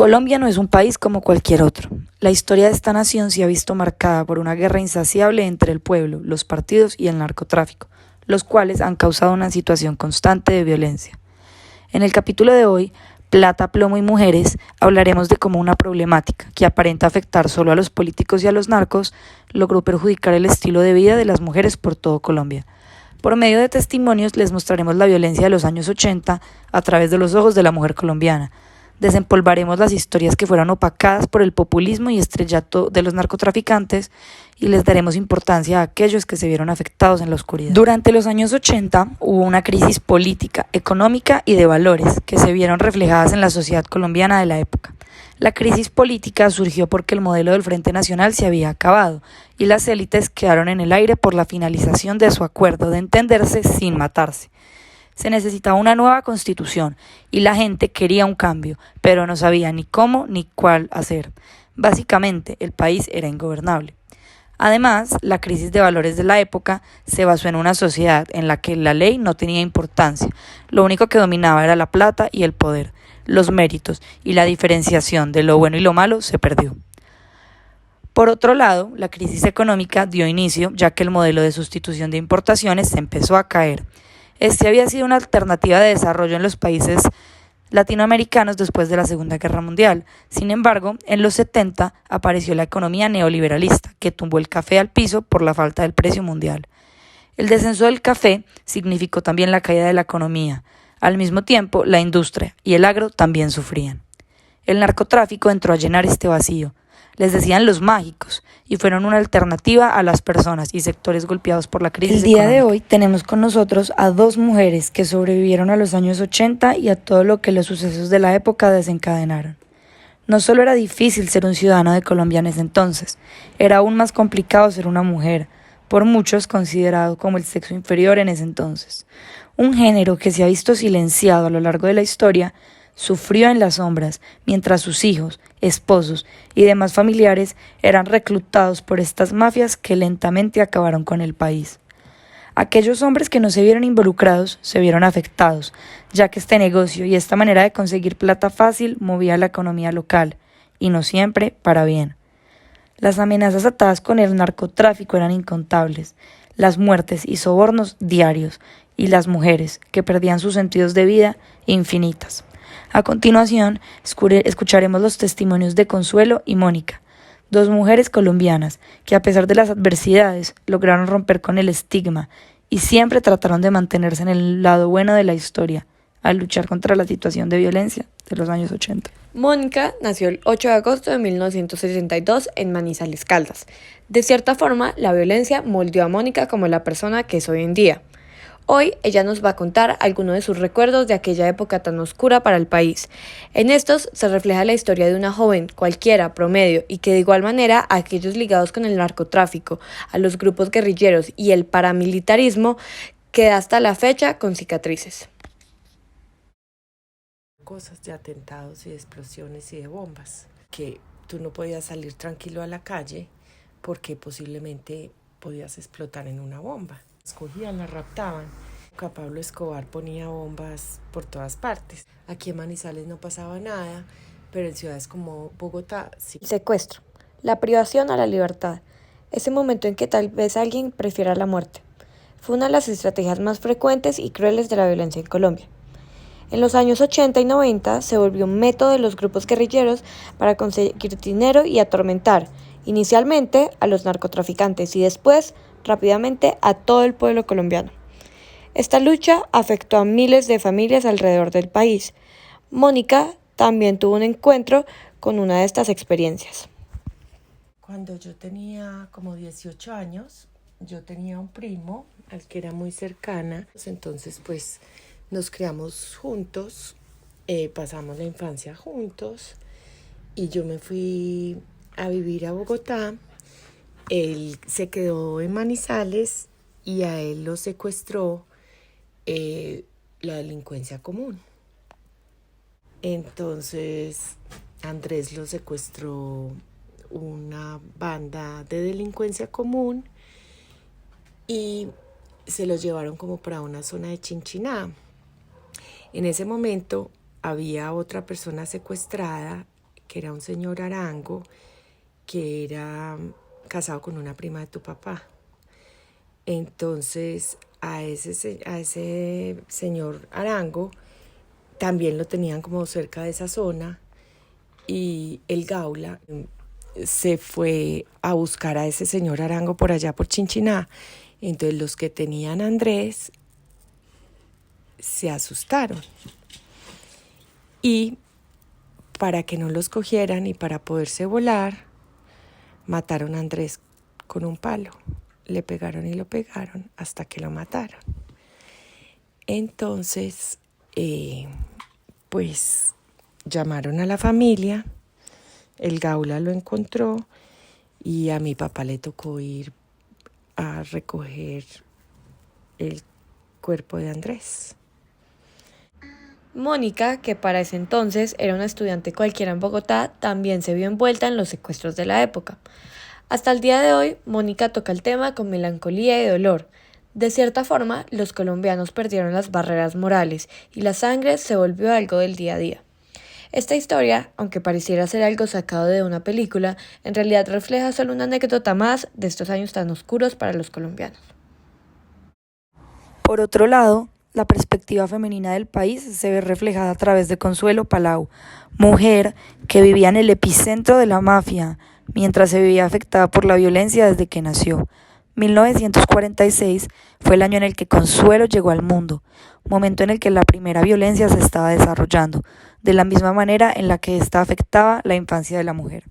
Colombia no es un país como cualquier otro. La historia de esta nación se ha visto marcada por una guerra insaciable entre el pueblo, los partidos y el narcotráfico, los cuales han causado una situación constante de violencia. En el capítulo de hoy, Plata, Plomo y Mujeres, hablaremos de cómo una problemática que aparenta afectar solo a los políticos y a los narcos logró perjudicar el estilo de vida de las mujeres por todo Colombia. Por medio de testimonios les mostraremos la violencia de los años 80 a través de los ojos de la mujer colombiana. Desempolvaremos las historias que fueron opacadas por el populismo y estrellato de los narcotraficantes y les daremos importancia a aquellos que se vieron afectados en la oscuridad. Durante los años 80 hubo una crisis política, económica y de valores que se vieron reflejadas en la sociedad colombiana de la época. La crisis política surgió porque el modelo del Frente Nacional se había acabado y las élites quedaron en el aire por la finalización de su acuerdo de entenderse sin matarse. Se necesitaba una nueva constitución y la gente quería un cambio, pero no sabía ni cómo ni cuál hacer. Básicamente, el país era ingobernable. Además, la crisis de valores de la época se basó en una sociedad en la que la ley no tenía importancia. Lo único que dominaba era la plata y el poder. Los méritos y la diferenciación de lo bueno y lo malo se perdió. Por otro lado, la crisis económica dio inicio ya que el modelo de sustitución de importaciones se empezó a caer. Este había sido una alternativa de desarrollo en los países latinoamericanos después de la Segunda Guerra Mundial. Sin embargo, en los 70 apareció la economía neoliberalista, que tumbó el café al piso por la falta del precio mundial. El descenso del café significó también la caída de la economía. Al mismo tiempo, la industria y el agro también sufrían. El narcotráfico entró a llenar este vacío. Les decían los mágicos y fueron una alternativa a las personas y sectores golpeados por la crisis económica. El día de hoy tenemos con nosotros a dos mujeres que sobrevivieron a los años 80 y a todo lo que los sucesos de la época desencadenaron. No solo era difícil ser un ciudadano de Colombia en ese entonces, era aún más complicado ser una mujer, por muchos considerado como el sexo inferior en ese entonces. Un género que se ha visto silenciado a lo largo de la historia, sufrió en las sombras, mientras sus hijos, esposos y demás familiares eran reclutados por estas mafias que lentamente acabaron con el país. Aquellos hombres que no se vieron involucrados se vieron afectados, ya que este negocio y esta manera de conseguir plata fácil movía la economía local, y no siempre para bien. Las amenazas atadas con el narcotráfico eran incontables, las muertes y sobornos diarios, y las mujeres, que perdían sus sentidos de vida, infinitas. A continuación, escucharemos los testimonios de Consuelo y Mónica, dos mujeres colombianas que a pesar de las adversidades lograron romper con el estigma y siempre trataron de mantenerse en el lado bueno de la historia al luchar contra la situación de violencia de los años 80. Mónica nació el 8 de agosto de 1962 en Manizales, Caldas. De cierta forma, la violencia moldeó a Mónica como la persona que es hoy en día. Hoy ella nos va a contar algunos de sus recuerdos de aquella época tan oscura para el país. En estos se refleja la historia de una joven cualquiera, promedio, y que de igual manera a aquellos ligados con el narcotráfico, a los grupos guerrilleros y el paramilitarismo queda hasta la fecha con cicatrices. Cosas de atentados y de explosiones y de bombas, que tú no podías salir tranquilo a la calle porque posiblemente podías explotar en una bomba. Escogían, la raptaban. A Pablo Escobar ponía bombas por todas partes. Aquí en Manizales no pasaba nada, pero en ciudades como Bogotá sí. El secuestro, la privación a la libertad, ese momento en que tal vez alguien prefiera la muerte, fue una de las estrategias más frecuentes y crueles de la violencia en Colombia. En los años 80 y 90 se volvió un método de los grupos guerrilleros para conseguir dinero y atormentar, inicialmente a los narcotraficantes y después, rápidamente, a todo el pueblo colombiano. Esta lucha afectó a miles de familias alrededor del país. Mónica también tuvo un encuentro con una de estas experiencias. Cuando yo tenía como 18 años, yo tenía un primo al que era muy cercana, entonces pues nos criamos juntos, pasamos la infancia juntos y yo me fui a vivir a Bogotá. Él se quedó en Manizales y a él lo secuestró la delincuencia común. Entonces Andrés lo secuestró una banda de delincuencia común y se lo llevaron como para una zona de Chinchiná. En ese momento había otra persona secuestrada que era un señor Arango, que era casado con una prima de tu papá. Entonces a ese señor Arango también lo tenían como cerca de esa zona, y el Gaula se fue a buscar a ese señor Arango por allá por Chinchiná. Entonces los que tenían a Andrés se asustaron, y para que no los cogieran y para poderse volar, mataron a Andrés con un palo. Le pegaron y lo pegaron hasta que lo mataron. Entonces, pues llamaron a la familia, el Gaula lo encontró y a mi papá le tocó ir a recoger el cuerpo de Andrés. Mónica, que para ese entonces era una estudiante cualquiera en Bogotá, también se vio envuelta en los secuestros de la época. Hasta el día de hoy, Mónica toca el tema con melancolía y dolor. De cierta forma, los colombianos perdieron las barreras morales y la sangre se volvió algo del día a día. Esta historia, aunque pareciera ser algo sacado de una película, en realidad refleja solo una anécdota más de estos años tan oscuros para los colombianos. Por otro lado, la perspectiva femenina del país se ve reflejada a través de Consuelo Palau, mujer que vivía en el epicentro de la mafia, mientras se veía afectada por la violencia desde que nació. 1946 fue el año en el que Consuelo llegó al mundo, momento en el que la primera violencia se estaba desarrollando, de la misma manera en la que esta afectaba la infancia de la mujer.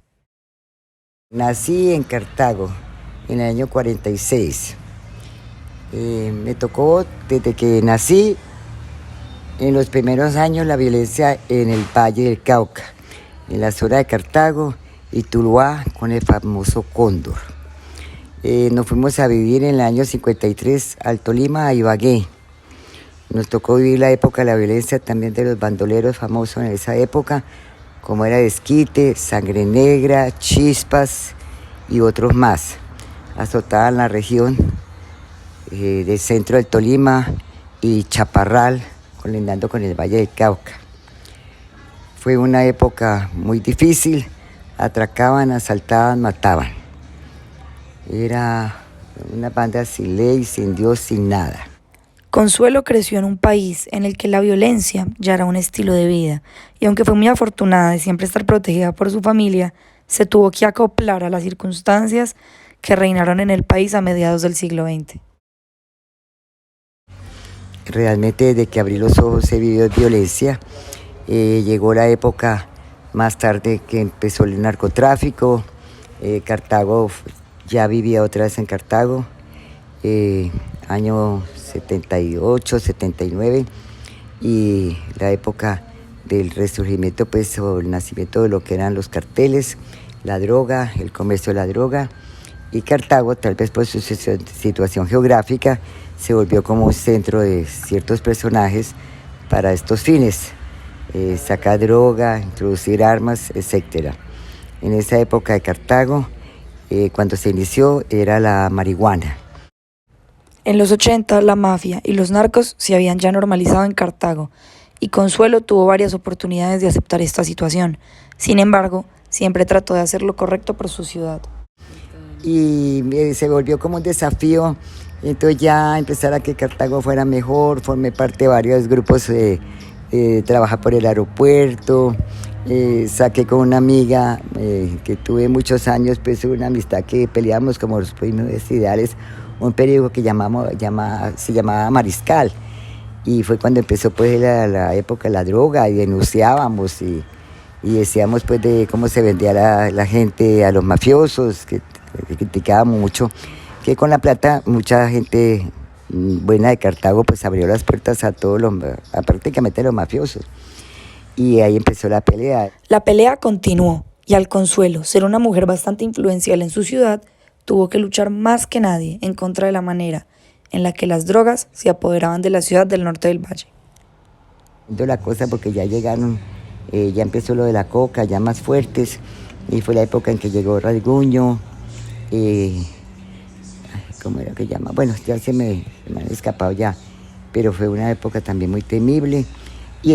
Nací en Cartago en el año 46. Me tocó desde que nací, en los primeros años, la violencia en el Valle del Cauca, en la zona de Cartago y Tuluá, con el famoso Cóndor. Nos fuimos a vivir en el año 53 al Tolima, a Ibagué. Nos tocó vivir la época de la violencia también de los bandoleros famosos en esa época, como era Desquite, Sangre Negra, Chispas y otros más. Azotaban la región del centro del Tolima y Chaparral, colindando con el Valle del Cauca. Fue una época muy difícil, atracaban, asaltaban, mataban. Era una banda sin ley, sin Dios, sin nada. Consuelo creció en un país en el que la violencia ya era un estilo de vida, y aunque fue muy afortunada de siempre estar protegida por su familia, se tuvo que acoplar a las circunstancias que reinaron en el país a mediados del siglo XX. Realmente desde que abrí los ojos se vivió violencia. Llegó la época más tarde que empezó el narcotráfico. Cartago, ya vivía otra vez en Cartago, año 78, 79, y la época del resurgimiento, pues, o el nacimiento de lo que eran los carteles, la droga, el comercio de la droga, y Cartago, tal vez por su situación geográfica, se volvió como un centro de ciertos personajes para estos fines, sacar droga, introducir armas, etc. En esa época de Cartago, cuando se inició, era la marihuana. En los 80, la mafia y los narcos se habían ya normalizado en Cartago, y Consuelo tuvo varias oportunidades de aceptar esta situación. Sin embargo, siempre trató de hacer lo correcto por su ciudad. Y se volvió como un desafío, entonces ya empezar a que Cartago fuera mejor. Formé parte de varios grupos, trabajar por el aeropuerto, saqué con una amiga que tuve muchos años, pues una amistad que peleamos como los primeros ideales, un periódico que se llamaba Mariscal, y fue cuando empezó pues la época de la droga, y denunciábamos y decíamos pues de cómo se vendía la gente a los mafiosos, que criticábamos mucho, que con la plata mucha gente buena de Cartago pues abrió las puertas a prácticamente los mafiosos, y ahí empezó la pelea. La pelea continuó, y al Consuelo ser una mujer bastante influencial en su ciudad, tuvo que luchar más que nadie en contra de la manera en la que las drogas se apoderaban de la ciudad del norte del Valle. La cosa, porque ya llegaron, ya empezó lo de la coca, ya más fuertes, y fue la época en que llegó Rasguño, ¿cómo era que llama? Bueno, ya se me han escapado ya, pero fue una época también muy temible.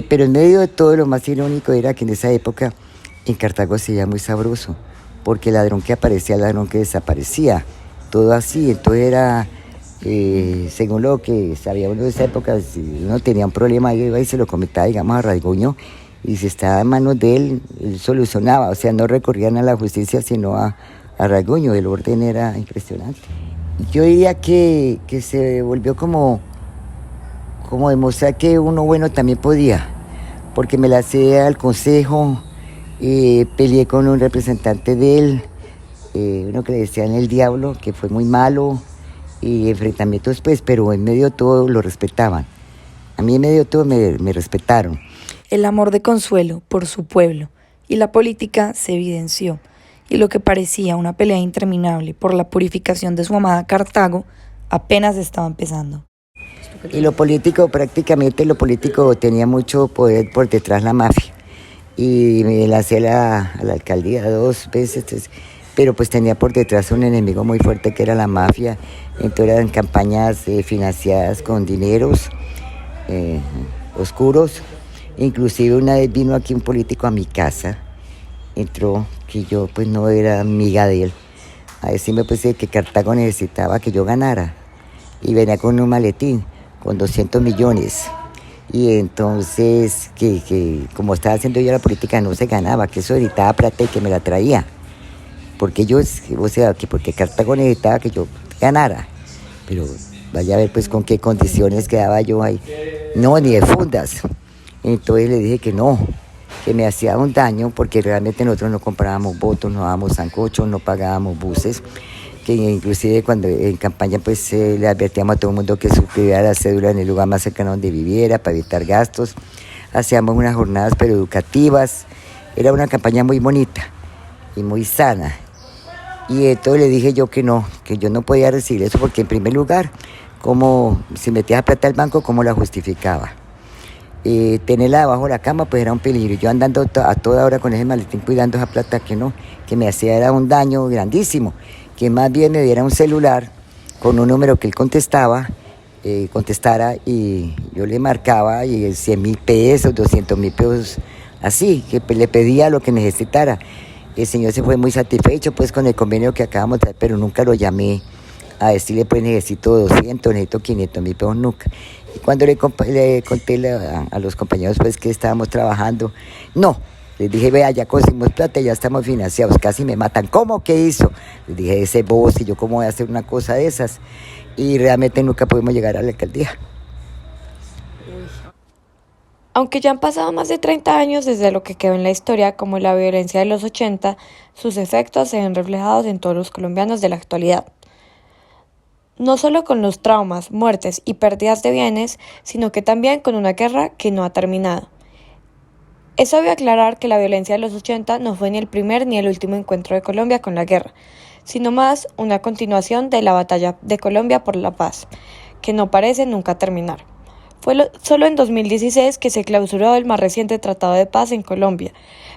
Pero en medio de todo, lo más irónico era que en esa época en Cartago se veía muy sabroso, porque el ladrón que aparecía, el ladrón que desaparecía, todo así. Entonces era, según lo que sabía uno de esa época, si uno tenía un problema, yo iba y se lo comentaba, digamos, a Rasguño, y si estaba en manos de él, él solucionaba. O sea, no recorrían a la justicia, sino a Rasguño. El orden era impresionante. Yo diría que se volvió como demostrar que uno bueno también podía, porque me la lancé al consejo, peleé con un representante de él, uno que le decían el diablo, que fue muy malo, y enfrentamientos pues, pero en medio de todo lo respetaban. A mí en medio de todo me respetaron. El amor de Consuelo por su pueblo y la política se evidenció, y lo que parecía una pelea interminable por la purificación de su amada Cartago apenas estaba empezando. Y lo político, prácticamente lo político tenía mucho poder por detrás, la mafia. Y me lancé a la alcaldía 2 veces, pero pues tenía por detrás un enemigo muy fuerte que era la mafia. Entonces eran campañas financiadas con dineros oscuros. Inclusive una vez vino aquí un político a mi casa, entró, que yo pues no era amiga de él, a decirme pues que Cartago necesitaba que yo ganara. Y venía con un maletín con 200 millones. Y entonces, que como estaba haciendo yo la política, no se ganaba, que eso necesitaba plata y que me la traía. Porque yo, o sea, que porque Cartago necesitaba que yo ganara. Pero vaya a ver pues con qué condiciones quedaba yo ahí. No, ni de fundas. Entonces le dije que no, que me hacía un daño, porque realmente nosotros no comprábamos votos, no dábamos sancochos, no pagábamos buses, que inclusive cuando en campaña pues le advertíamos a todo el mundo que suscribiera la cédula en el lugar más cercano donde viviera para evitar gastos. Hacíamos unas jornadas pero educativas. Era una campaña muy bonita y muy sana. Y entonces le dije yo que yo no podía recibir eso, porque en primer lugar, como si metía plata al banco, ¿cómo la justificaba? Tenerla debajo de la cama pues era un peligro. Yo andando a toda hora con ese maletín cuidando esa plata, que me hacía era un daño grandísimo. Que más bien me diera un celular con un número que él contestara, y yo le marcaba, y 100.000 pesos, 200.000 pesos, así, que le pedía lo que necesitara. El señor se fue muy satisfecho pues con el convenio que acabamos de hacer, pero nunca lo llamé a decirle pues necesito 200, necesito 500.000 pesos, nunca. Y cuando le conté a los compañeros pues que estábamos trabajando, no. Les dije, vea, ya conseguimos plata, ya estamos financiados, casi me matan. ¿Cómo que hizo? Les dije, ese bobo, y yo cómo voy a hacer una cosa de esas. Y realmente nunca pudimos llegar a la alcaldía. Aunque ya han pasado más de 30 años desde lo que quedó en la historia como la violencia de los 80, sus efectos se ven reflejados en todos los colombianos de la actualidad. No solo con los traumas, muertes y pérdidas de bienes, sino que también con una guerra que no ha terminado. Es obvio aclarar que la violencia de los 80 no fue ni el primer ni el último encuentro de Colombia con la guerra, sino más una continuación de la batalla de Colombia por la paz, que no parece nunca terminar. Fue solo en 2016 que se clausuró el más reciente tratado de paz en Colombia,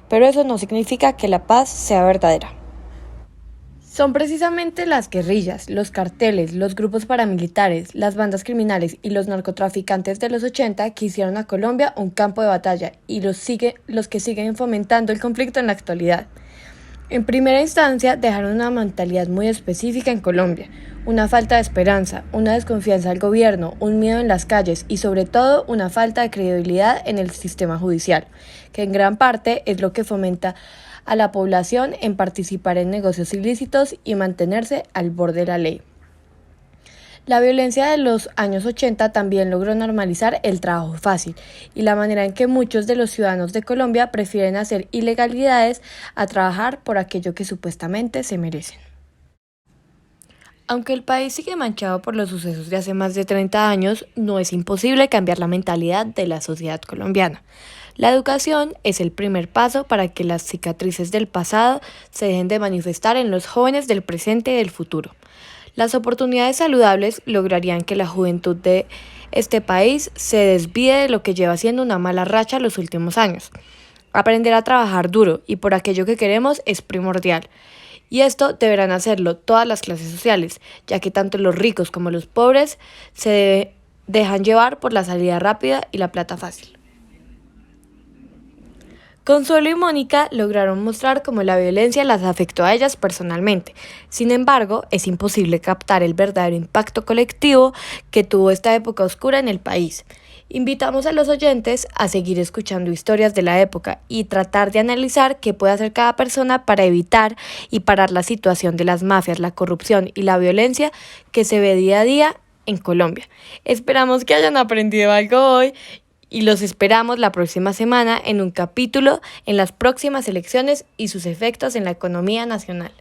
pero eso no significa que la paz sea verdadera. Son precisamente las guerrillas, los carteles, los grupos paramilitares, las bandas criminales y los narcotraficantes de los 80 que hicieron a Colombia un campo de batalla y los que siguen fomentando el conflicto en la actualidad. En primera instancia, dejaron una mentalidad muy específica en Colombia, una falta de esperanza, una desconfianza al gobierno, un miedo en las calles y sobre todo una falta de credibilidad en el sistema judicial, que en gran parte es lo que fomenta a la población en participar en negocios ilícitos y mantenerse al borde de la ley. La violencia de los años 80 también logró normalizar el trabajo fácil y la manera en que muchos de los ciudadanos de Colombia prefieren hacer ilegalidades a trabajar por aquello que supuestamente se merecen. Aunque el país sigue manchado por los sucesos de hace más de 30 años, no es imposible cambiar la mentalidad de la sociedad colombiana. La educación es el primer paso para que las cicatrices del pasado se dejen de manifestar en los jóvenes del presente y del futuro. Las oportunidades saludables lograrían que la juventud de este país se desvíe de lo que lleva siendo una mala racha los últimos años. Aprender a trabajar duro y por aquello que queremos es primordial. Y esto deberán hacerlo todas las clases sociales, ya que tanto los ricos como los pobres se dejan llevar por la salida rápida y la plata fácil. Consuelo y Mónica lograron mostrar cómo la violencia las afectó a ellas personalmente. Sin embargo, es imposible captar el verdadero impacto colectivo que tuvo esta época oscura en el país. Invitamos a los oyentes a seguir escuchando historias de la época y tratar de analizar qué puede hacer cada persona para evitar y parar la situación de las mafias, la corrupción y la violencia que se ve día a día en Colombia. Esperamos que hayan aprendido algo hoy y los esperamos la próxima semana en un capítulo en las próximas elecciones y sus efectos en la economía nacional.